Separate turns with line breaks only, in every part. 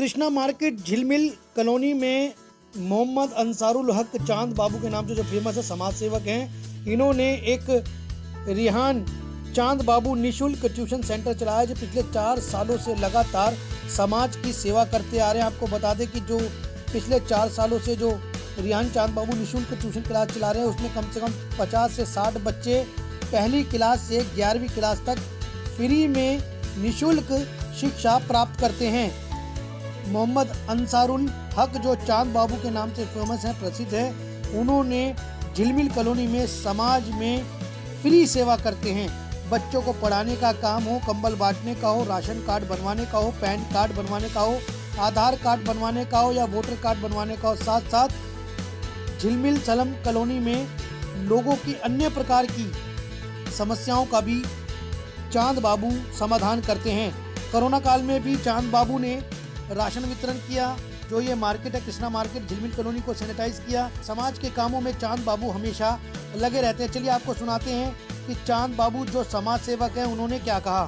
Krishna market झिलमिल colony में मोहम्मद अंसारुल हक चांद बाबू के नाम से जो फेमस है समाज सेवक हैं, इन्होंने एक रिहान चांद बाबू निशुल्क ट्यूशन सेंटर चलाया जो पिछले 4 सालों से लगातार समाज की सेवा करते आ रहे हैं। आपको बता दें कि जो पिछले 4 सालों से जो रिहान चांद बाबू निशुल्क ट्यूशन क्लास चला रहे हैं उसमें कम से कम 50 से 60 बच्चे पहली क्लास से 11वीं क्लास तक फ्री में निशुल्क शिक्षा प्राप्त करते हैं। मोहम्मद अंसारुल हक जो चांद बाबू के नाम से फेमस हैं, प्रसिद्ध है, उन्होंने झिलमिल कॉलोनी में समाज में फ्री सेवा करते हैं। बच्चों को पढ़ाने का काम हो, कंबल बांटने का हो, राशन कार्ड बनवाने का हो, पैन कार्ड बनवाने का हो, आधार कार्ड बनवाने का हो या वोटर कार्ड बनवाने का हो, साथ साथ झिलमिल सलम कॉलोनी में लोगों की अन्य प्रकार की समस्याओं का भी चांद बाबू समाधान करते हैं। कोरोना काल में भी चांद बाबू ने राशन वितरण किया। जो ये मार्केट है कृष्णा मार्केट झिलमिल कॉलोनी को सैनिटाइज किया। समाज के कामों में चांद बाबू हमेशा लगे रहते हैं। चलिए आपको सुनाते हैं कि चांद बाबू जो समाज सेवक हैं उन्होंने क्या कहा।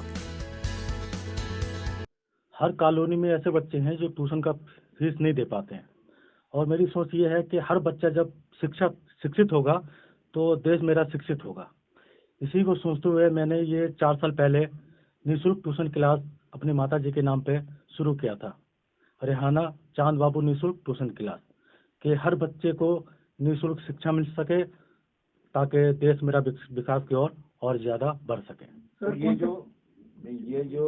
हर कॉलोनी में ऐसे बच्चे हैं जो ट्यूशन का फीस नहीं दे पाते हैं और मेरी सोच ये है कि हर बच्चा जब शिक्षित होगा तो देश मेरा शिक्षित होगा। इसी को सोचते हुए मैंने ये 4 साल पहले निःशुल्क ट्यूशन क्लास अपनी माता जी के नाम पे शुरू किया था। रेहाना चांद बाबू निःशुल्क ट्यूशन क्लास कि हर बच्चे को निःशुल्क शिक्षा मिल सके ताकि देश मेरा विकास की ओर और ज़्यादा बढ़ सके।
तो ये जो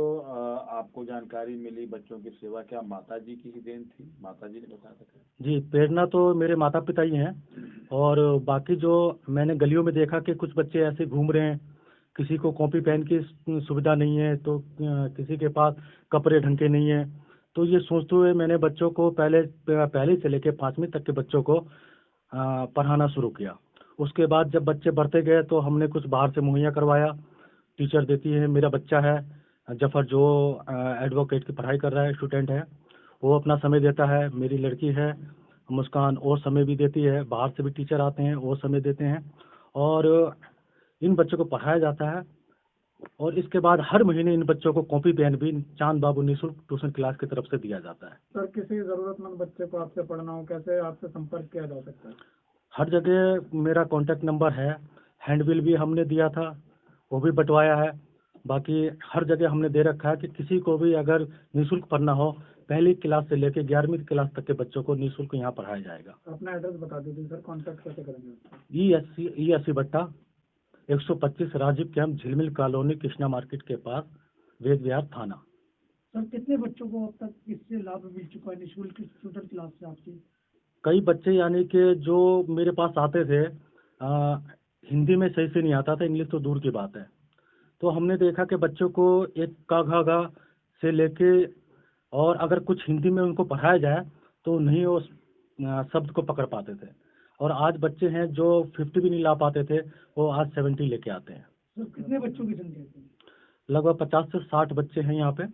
आपको जानकारी मिली बच्चों की सेवा, क्या माता जी की ही देन थी? माता जी ने बताया था?
जी, प्रेरणा तो मेरे माता पिता ही हैं और बाकी जो मैंने गलियों में देखा कि कुछ बच्चे ऐसे घूम रहे हैं, किसी को कॉपी पेन की सुविधा नहीं है तो किसी के पास कपड़े ढंग के नहीं है, तो ये सोचते हुए मैंने बच्चों को पहले से लेकर 5वीं तक के बच्चों को पढ़ाना शुरू किया। उसके बाद जब बच्चे बढ़ते गए तो हमने कुछ बाहर से मुहैया करवाया। टीचर देती है। मेरा बच्चा है जफर जो एडवोकेट की पढ़ाई कर रहा है, स्टूडेंट है, वो अपना समय देता है। मेरी लड़की है मुस्कान, और समय भी देती है। बाहर से भी टीचर आते हैं और समय देते हैं और इन बच्चों को पढ़ाया जाता है। और इसके बाद हर महीने इन बच्चों को कॉपी पेन भी चांद बाबू निःशुल्क ट्यूशन क्लास की तरफ से दिया जाता है।
सर, किसी जरूरतमंद बच्चे को आपसे पढ़ना हो, कैसे आपसे संपर्क किया जा सकता है?
हर जगह मेरा कॉन्टैक्ट नंबर है, हैंडबिल भी हमने दिया था, वो भी बंटवाया है। बाकी हर जगह हमने दे रखा है कि किसी को भी अगर निःशुल्क पढ़ना हो, पहली क्लास से लेकर 11वीं क्लास तक के बच्चों को निःशुल्क यहाँ पढ़ाया जाएगा।
अपना एड्रेस बता दीजिए सर, कॉन्टैक्ट कैसे करेंगे?
E80 बट्टा 125 राजीव कैंप झिलमिल कॉलोनी कृष्णा मार्केट के पास, वेद विहार थाना।
सर, कितने बच्चों को अब तक इससे लाभ मिल चुका है निःशुल्क ट्यूशन क्लास से आपकी?
कई बच्चे यानी कि जो मेरे पास आते थे हिंदी में सही से नहीं आता था, इंग्लिश तो दूर की बात है, तो हमने देखा कि बच्चों को एक का घा गा से लेके और अगर कुछ हिंदी में उनको पढ़ाया जाए तो नहीं वो शब्द को पकड़ पाते थे। और आज बच्चे हैं जो 50 भी नहीं ला पाते थे, वो आज 70 लेके आते हैं।
सर, कितने बच्चों की संख्या है?
लगभग 50 से 60 बच्चे हैं यहाँ पे।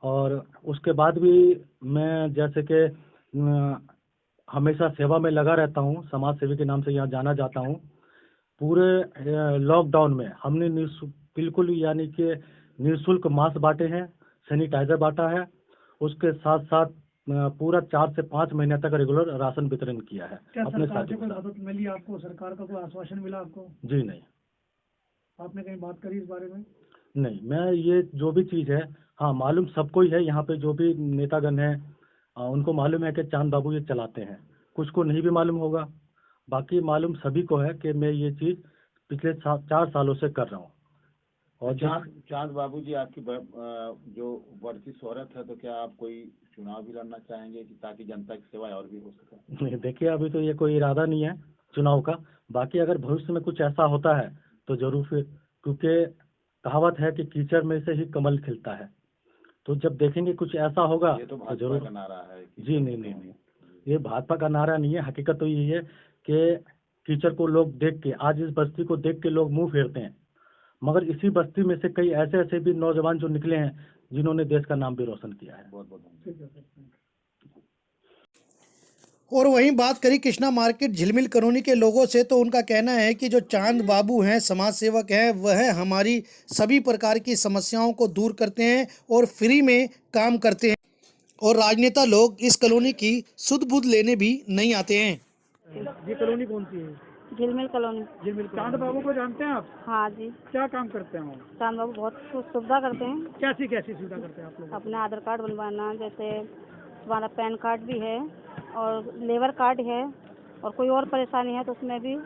और उसके बाद भी मैं जैसे कि हमेशा सेवा में लगा रहता हूँ, समाज सेवी के नाम से यहाँ जाना जाता हूँ। पूरे लॉकडाउन में हमने बिल्कुल यानी कि निःशुल्क मास्क बांटे हैं, सैनिटाइजर बांटा है, उसके साथ साथ पूरा 4 से 5 महीने तक रेगुलर राशन वितरण किया है।
क्या
अपने
सरकार से
साथी
कोई मदद मिली आपको? सरकार का कोई आश्वासन मिला आपको?
जी नहीं,
आपने कहीं बात करी इस बारे में?
नहीं। मैं ये जो भी चीज़ है, हाँ मालूम सबको ही है, यहाँ पे जो भी नेतागण हैं उनको मालूम है कि चांद बाबू ये चलाते हैं। कुछ को नहीं भी मालूम होगा, बाकी मालूम सभी को है कि मैं ये चीज़ पिछले 4 सालों से कर रहा हूँ। और
चांद बाबू जी, आपकी जो बढ़ती शोहरत है, तो क्या आप कोई चुनाव भी लड़ना चाहेंगे कि ताकि जनता की सेवा और भी हो सके?
नहीं, देखिए अभी तो ये कोई इरादा नहीं है चुनाव का। बाकी अगर भविष्य में कुछ ऐसा होता है तो जरूर, फिर क्योंकि कहावत है कि कीचड़ में से ही कमल खिलता है, तो जब देखेंगे कुछ ऐसा होगा
ये तो
जरूर।
का नारा है
जी नहीं, ये भाजपा का नारा नहीं है। हकीकत तो यही है कि कीचड़ को लोग देख के, आज इस बस्ती को देख के लोग मुंह फेरते हैं, मगर इसी बस्ती में से कई ऐसे भी नौजवान जो निकले हैं जिन्होंने देश का नाम भी रोशन किया है।
बहुत बहुत धन्यवाद।
और वहीं बात करी कृष्णा मार्केट झिलमिल कॉलोनी के लोगों से, तो उनका कहना है कि जो चांद बाबू हैं समाज सेवक हैं, वह हमारी सभी प्रकार की समस्याओं को दूर करते हैं और फ्री में काम करते हैं। और राजनेता लोग इस कॉलोनी की सुध बुध लेने भी नहीं आते हैं।
ये कॉलोनी कौन सी है?
झिलमिल कॉलोनी।
चांद बाबू को जानते हैं आप?
हाँ जी,
क्या काम करते हैं वो?
चांद बाबू बहुत सुविधा करते हैं।
कैसी कैसी सुविधा करते हैं आप लोग?
अपना आधार कार्ड बनवाना, जैसे हमारा पैन कार्ड भी है और लेबर कार्ड है, और कोई और परेशानी है तो उसमें भी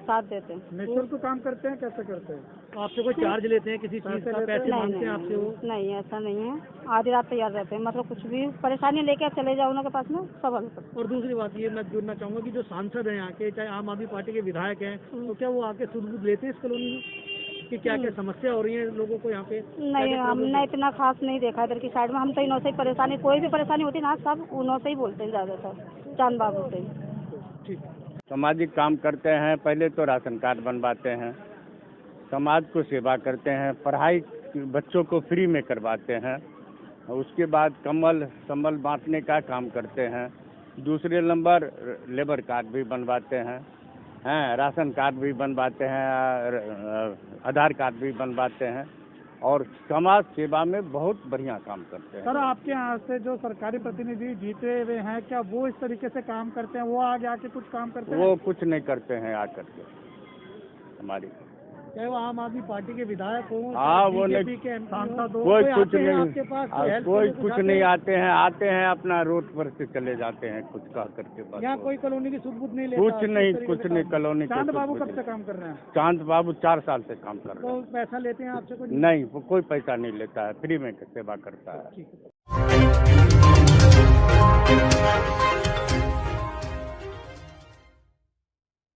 साथ देते हैं।
निःशुल्क काम करते हैं? कैसे करते हैं? आपसे कोई चार्ज लेते हैं किसी चीज का? पैसे मांगते हैं आपसे वो?
नहीं, ऐसा नहीं है। आधी रात तैयार रहते हैं, मतलब कुछ भी परेशानी लेके आप चले जाओ उनके पास में, सब हल करते हैं।
और दूसरी बात ये मैं जुड़ना चाहूंगा कि जो सांसद हैं यहाँ के, चाहे आम आदमी पार्टी के विधायक हैं, तो क्या वो आके सुध बुध लेते हैं इस कॉलोनी में कि क्या क्या समस्या हो रही है लोगों को यहाँ पे?
नहीं, हमने इतना खास नहीं देखा इधर की साइड में। हम तो इनों से ही परेशानी, कोई भी परेशानी होती है ना, सब उनों से ही बोलते हैं ज़्यादातर, चांद बाबू से।
ठीक।
सामाजिक काम करते हैं, पहले तो राशन कार्ड बनवाते हैं, समाज को सेवा करते हैं, पढ़ाई बच्चों को फ्री में करवाते हैं, उसके बाद कंबल बांटने का काम करते हैं, दूसरे नंबर लेबर कार्ड भी बनवाते हैं, राशन कार्ड भी बनवाते हैं, आधार कार्ड भी बनवाते हैं और समाज सेवा में बहुत बढ़िया काम करते हैं।
सर, आपके यहाँ से जो सरकारी प्रतिनिधि जीते हुए हैं, क्या वो इस तरीके से काम करते हैं? वो आगे आके कुछ काम करते हैं?
वो कुछ नहीं करते हैं आकर के हमारी।
चाहे वो आम आदमी पार्टी के विधायक हो,
हाँ, वो
बीजेपी के सांसद हो,
कोई कुछ
आते हैं
नहीं,
आपके पास?
कोई कुछ नहीं आते हैं अपना रोड पर से चले जाते हैं कुछ कह करके बस।
यहाँ कोई कॉलोनी की सुध बुध नहीं लेता?
कुछ नहीं कॉलोनी के
चांद
कुछ
बाबू
कुछ
कब से काम कर रहे हैं?
चांद बाबू 4 साल से काम कर रहे
तो पैसा लेते हैं आपसे?
हैं। नहीं, वो कोई पैसा नहीं लेता है, फ्री में सेवा करता है।
ठीक है।